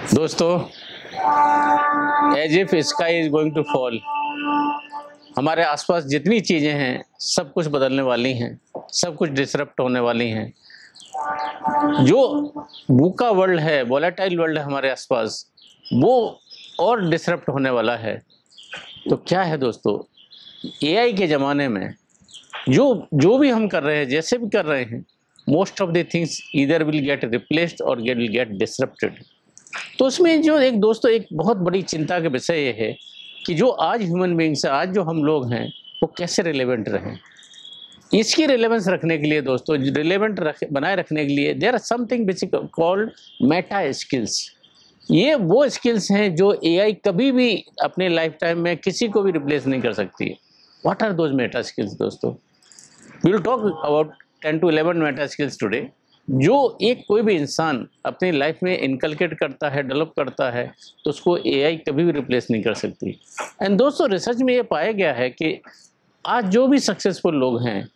दोस्तों, as if sky is going to fall, हमारे आसपास जितनी चीज़ें हैं सब कुछ बदलने वाली हैं, सब कुछ डिसरप्ट होने वाली हैं। जो बूका वर्ल्ड है, वोलेटाइल वर्ल्ड है हमारे आसपास, वो और डिसरप्ट होने वाला है। तो क्या है दोस्तों, एआई के ज़माने में जो भी हम कर रहे हैं, जैसे भी कर रहे हैं, most of the things either will get replaced और विल गेट डिसरप्टेड। तो उसमें जो एक दोस्तों एक बहुत बड़ी चिंता का विषय ये है कि जो आज ह्यूमन बींग्स है, आज जो हम लोग हैं, वो कैसे रिलेवेंट रहें। इसकी रिलेवेंस रखने के लिए दोस्तों, रिलेवेंट बनाए रखने के लिए there are something which called meta skills. ये वो स्किल्स हैं जो एआई कभी भी अपने लाइफ टाइम में किसी को भी रिप्लेस नहीं कर सकती। What are those meta skills दोस्तों? We will talk about 10 to 11 meta skills today, जो एक कोई भी इंसान अपनी लाइफ में इनकलकेट करता है, डेवलप करता है, तो उसको एआई कभी भी रिप्लेस नहीं कर सकती। एंड दोस्तों, रिसर्च में ये पाया गया है कि आज जो भी सक्सेसफुल लोग हैं,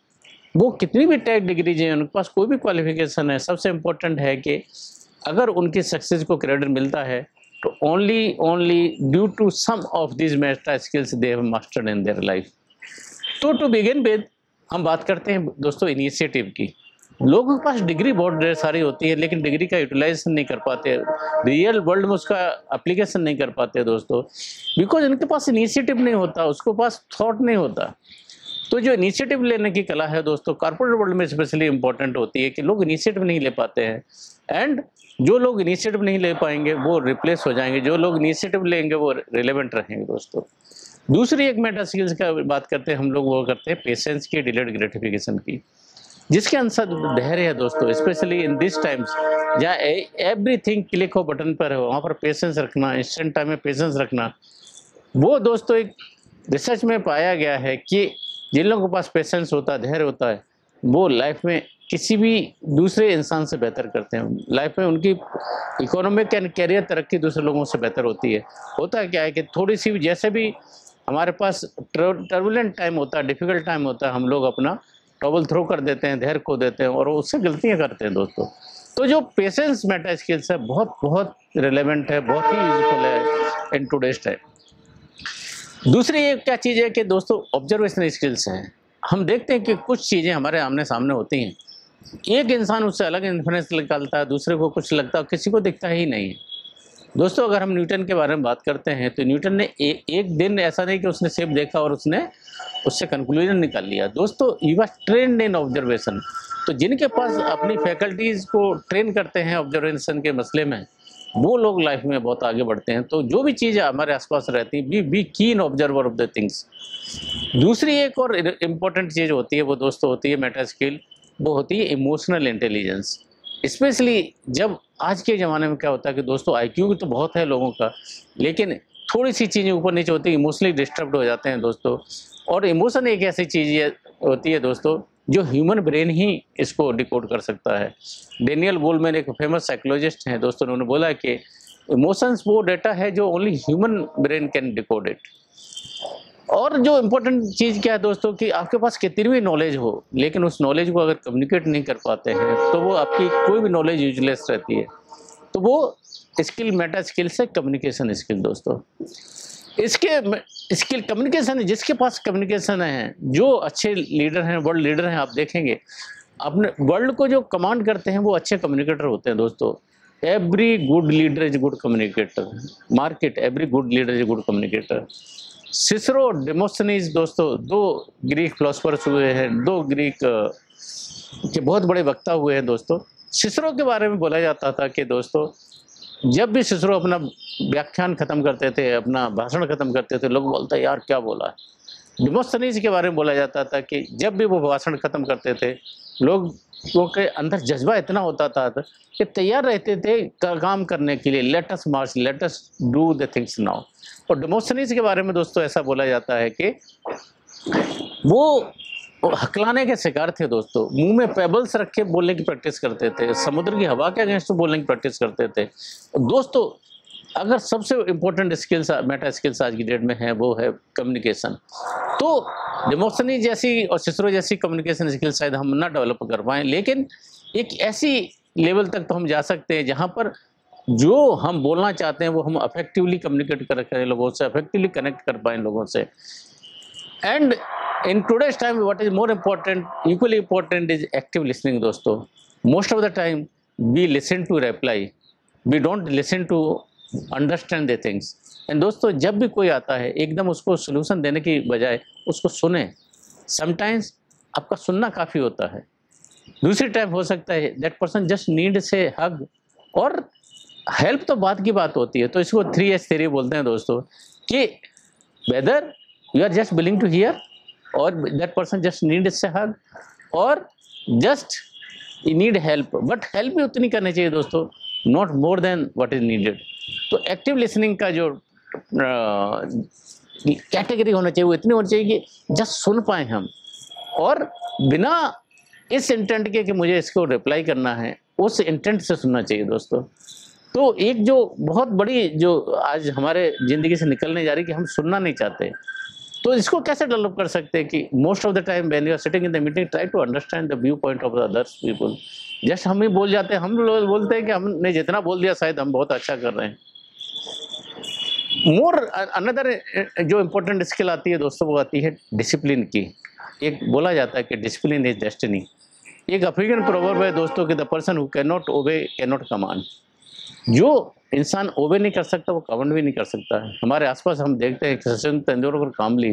वो कितनी भी टेक डिग्रीज हैं, उनके पास कोई भी क्वालिफिकेशन है, सबसे इम्पोर्टेंट है कि अगर उनकी सक्सेस को क्रेडिट मिलता है तो only due to some of this meta skills they have mastered in their life. तो टू बिगिन विद, हम बात करते हैं दोस्तों इनिशिएटिव की। लोगों के पास डिग्री बहुत ढेर सारी होती है, लेकिन डिग्री का यूटिलाइजेशन नहीं कर पाते, रियल वर्ल्ड में उसका एप्लीकेशन नहीं कर पाते दोस्तों, बिकॉज इनके पास इनिशिएटिव नहीं होता, उसके पास थॉट नहीं होता। तो जो इनिशिएटिव लेने की कला है दोस्तों, कॉर्पोरेट वर्ल्ड में स्पेशली इंपॉर्टेंट होती है कि लोग इनिशिएटिव नहीं ले पाते हैं। एंड जो लोग इनिशिएटिव नहीं ले पाएंगे वो रिप्लेस हो जाएंगे, जो लोग इनिशिएटिव लेंगे वो रिलेवेंट रहेंगे दोस्तों। दूसरी एक मेटा स्किल्स का बात करते हैं हम लोग, वो करते हैं पेशेंस की, डिलेड ग्रेटिफिकेशन की, जिसके अंदर धैर्य है दोस्तों, स्पेशली इन दिस टाइम्स जहाँ एवरीथिंग क्लिक हो बटन पर है, वहाँ पर पेशेंस रखना, इंस्टेंट टाइम में पेशेंस रखना। वो दोस्तों एक रिसर्च में पाया गया है कि जिन लोगों के पास पेशेंस होता है, धैर्य होता है, वो लाइफ में किसी भी दूसरे इंसान से बेहतर करते हैं। लाइफ में उनकी इकोनॉमिक एंड कैरियर तरक्की दूसरे लोगों से बेहतर होती है। होता क्या है कि थोड़ी सी जैसे भी हमारे पास टर्बुलेंट टाइम होता है, डिफिकल्ट टाइम होता है, हम लोग अपना टॉबल थ्रो कर देते हैं, धैर्य खो देते हैं और उससे गलतियां करते हैं दोस्तों। तो जो पेशेंस मेटा स्किल्स है, बहुत बहुत रिलेवेंट है, बहुत ही यूजफुल है इन टुडेज टाइम। दूसरी एक क्या चीज़ है कि दोस्तों ऑब्जर्वेशनल स्किल्स हैं। हम देखते हैं कि कुछ चीज़ें हमारे आमने सामने होती हैं, एक इंसान उससे अलग इन्फ्लुएंस निकालता है, दूसरे को कुछ लगता है, किसी को दिखता ही नहीं है दोस्तों। अगर हम न्यूटन के बारे में बात करते हैं तो न्यूटन ने एक दिन ऐसा नहीं कि उसने शेप देखा और उसने उससे कंक्लूजन निकाल लिया दोस्तों। He was trained in observation. तो जिनके पास अपनी फैकल्टीज को ट्रेन करते हैं ऑब्जर्वेशन के मसले में, वो लोग लाइफ में बहुत आगे बढ़ते हैं। तो जो भी चीज़ हमारे आसपास रहती है, बी कीन ऑब्जर्वर ऑफ द थिंग्स। दूसरी एक और इम्पोर्टेंट चीज़ होती है, वो दोस्तों होती है मेटा स्किल, वो होती है इमोशनल इंटेलिजेंस। स्पेशली जब आज के ज़माने में क्या होता है कि दोस्तों आईक्यू तो बहुत है लोगों का, लेकिन थोड़ी सी चीज़ें ऊपर नीचे होती है, इमोशनली डिस्टर्ब हो जाते हैं दोस्तों। और इमोशन एक ऐसी चीज़ होती है दोस्तों जो ह्यूमन ब्रेन ही इसको डिकोड कर सकता है। डेनियल गोलमैन एक फेमस साइकोलॉजिस्ट हैं दोस्तों, उन्होंने बोला कि इमोशंस वो डेटा है जो only human brain can decode it. और जो इम्पोर्टेंट चीज़ क्या है दोस्तों कि आपके पास कितनी भी नॉलेज हो, लेकिन उस नॉलेज को अगर कम्युनिकेट नहीं कर पाते हैं तो वो आपकी कोई भी नॉलेज यूजलेस रहती है। तो वो स्किल मेटा स्किल से कम्युनिकेशन स्किल दोस्तों। इसके स्किल कम्युनिकेशन, जिसके पास कम्युनिकेशन है, जो अच्छे लीडर हैं, वर्ल्ड लीडर हैं, आप देखेंगे अपने वर्ल्ड को जो कमांड करते हैं वो अच्छे कम्युनिकेटर होते हैं दोस्तों। Every good leader is good communicator. Market every good leader is good communicator. Cicero, Demosthenes दोस्तों, दो ग्रीक फिलोसफर्स हुए हैं, दो ग्रीक के बहुत बड़े वक्ता हुए हैं दोस्तों। सिसरो के बारे में बोला जाता था कि दोस्तों जब भी सिसरो अपना व्याख्यान खत्म करते थे, अपना भाषण खत्म करते थे, लोग बोलते यार क्या बोला है। डेमोस्थेनेस के बारे में बोला जाता था कि जब भी वो भाषण खत्म करते थे, लोगों के अंदर जज्बा इतना होता था कि तैयार रहते थे काम करने के लिए, let us March, let us do the things now. और डेमोस्थेनेस के बारे में दोस्तों ऐसा बोला जाता है कि वो हकलाने के शिकार थे दोस्तों, मुंह में पेबल्स रख के बोलने की प्रैक्टिस करते थे, समुद्र की हवा के अगेंस्ट बोलने की प्रैक्टिस करते थे दोस्तों। अगर सबसे इम्पोर्टेंट स्किल्स मेटा स्किल्स आज की डेट में है, वो है कम्युनिकेशन। तो डेमोस्थेनेस जैसी और सिसरो जैसी कम्युनिकेशन स्किल्स शायद हम ना डेवलप कर पाएँ, लेकिन एक ऐसी लेवल तक तो हम जा सकते हैं जहाँ पर जो हम बोलना चाहते हैं वो हम अफेक्टिवली कम्युनिकेट कर करें लोगों से, अफेक्टिवली कनेक्ट कर पाएँ लोगों से। And in today's time what is more important, equally important is active listening दोस्तों। Most of the time we listen to reply, we don't listen to understand the things. And दोस्तों जब भी कोई आता है एकदम उसको सोल्यूशन देने की बजाय उसको सुने। समटाइम्स आपका सुनना काफ़ी होता है। दूसरी टाइम हो सकता है that person just need say hug, और हेल्प तो बात की बात होती है। तो इसको 3H थ्योरी बोलते हैं दोस्तों, कि whether you are just willing to hear, और that person just need say hug, और just you need help, but help भी उतनी करनी चाहिए दोस्तों, not more than what is needed. तो एक्टिव लिसनिंग का जो कैटेगरी होना चाहिए वो इतनी होनी चाहिए कि जस्ट सुन पाए हम, और बिना इस इंटेंट के कि मुझे इसको रिप्लाई करना है, उस इंटेंट से सुनना चाहिए दोस्तों। तो एक जो बहुत बड़ी जो आज हमारे ज़िंदगी से निकलने जा रही है कि हम सुनना नहीं चाहते, तो इसको कैसे डेवलप कर सकते हैं कि most of the time when you are sitting in the meeting try to understand the view point of the others people. Just हम ही बोल जाते हैं, हम लोग बोलते हैं कि हमने जितना बोल दिया शायद हम बहुत अच्छा कर रहे हैं। मोर अनदर जो इम्पोर्टेंट स्किल आती है दोस्तों वो आती है डिसिप्लिन की। एक बोला जाता है कि डिसिप्लिन इज डेस्टिनी। एक अफ्रीकन प्रोवर्ब है दोस्तों कि the person who can not obey can not command. जो इंसान ओबे नहीं कर सकता वो कमांड भी नहीं कर सकता है। हमारे आसपास हम देखते हैं सचिन तेंदुलकर, कामली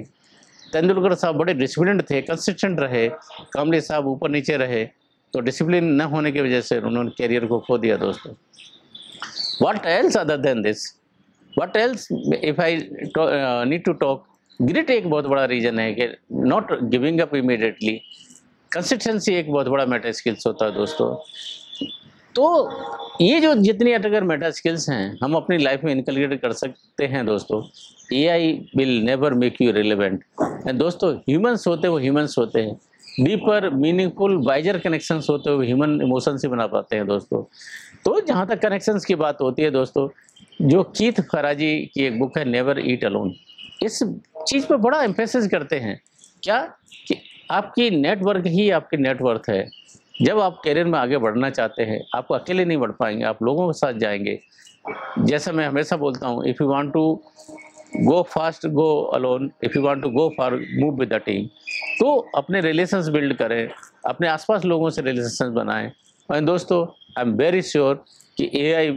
तेंदुलकर साहब बड़े डिसिप्लिन थे, कंसिस्टेंट रहे। कामली साहब ऊपर नीचे रहे, तो डिसिप्लिन न होने की वजह से उन्होंने कैरियर को खो दिया दोस्तों। What else other than this, what else if I need to talk, grit एक बहुत बड़ा रीजन है कि not giving up immediately. Consistency एक बहुत बड़ा मेटा स्किल्स होता है दोस्तों। तो ये जो जितनी अगर मेटा स्किल्स हैं हम अपनी लाइफ में इनकलकेट कर सकते हैं दोस्तों, AI will never make you relevant. And दोस्तों ह्यूमंस होते हैं वो ह्यूमंस होते हैं, डीपर मीनिंगफुल वाइजर कनेक्शंस होते हुए ह्यूमन इमोशन से बना पाते हैं दोस्तों। तो जहाँ तक कनेक्शंस की बात होती है दोस्तों, जो कीथ फराजी की एक बुक है नेवर ईट अलोन, इस चीज़ पर बड़ा एम्फेसिस करते हैं क्या कि आपकी नेटवर्क ही आपकी नेटवर्थ है। जब आप करियर में आगे बढ़ना चाहते हैं आप अकेले नहीं बढ़ पाएंगे, आप लोगों के साथ जाएंगे। जैसा मैं हमेशा बोलता हूँ, if you want to go fast go alone, if you want to go far move with the team. तो अपने रिलेशंस बिल्ड करें, अपने आसपास लोगों से रिलेशंस बनाएं। और दोस्तों आई एम वेरी श्योर कि AI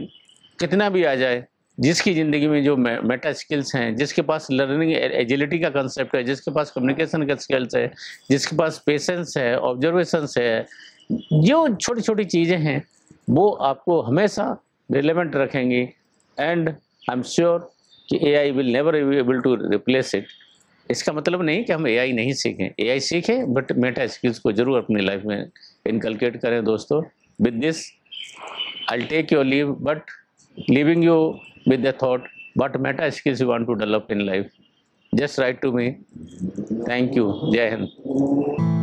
कितना भी आ जाए, जिसकी ज़िंदगी में जो मेटा स्किल्स हैं, जिसके पास लर्निंग एजिलिटी का कंसेप्ट है, जिसके पास कम्युनिकेशन का स्किल्स है, जिसके पास पेशेंस है, ऑब्जर्वेशंस है, जो छोटी छोटी चीज़ें हैं वो आपको हमेशा रिलेवेंट रखेंगी। एंड आई एम श्योर कि AI will never able to replace it. इसका मतलब नहीं कि हम AI नहीं सीखें, AI सीखें, बट मेटा स्किल्स को जरूर अपनी लाइफ में इनकलकेट करें दोस्तों। With this I will take your leave, but leaving you with the thought what meta skills you want to develop in life, just write to me. Thank you. Jai Hind.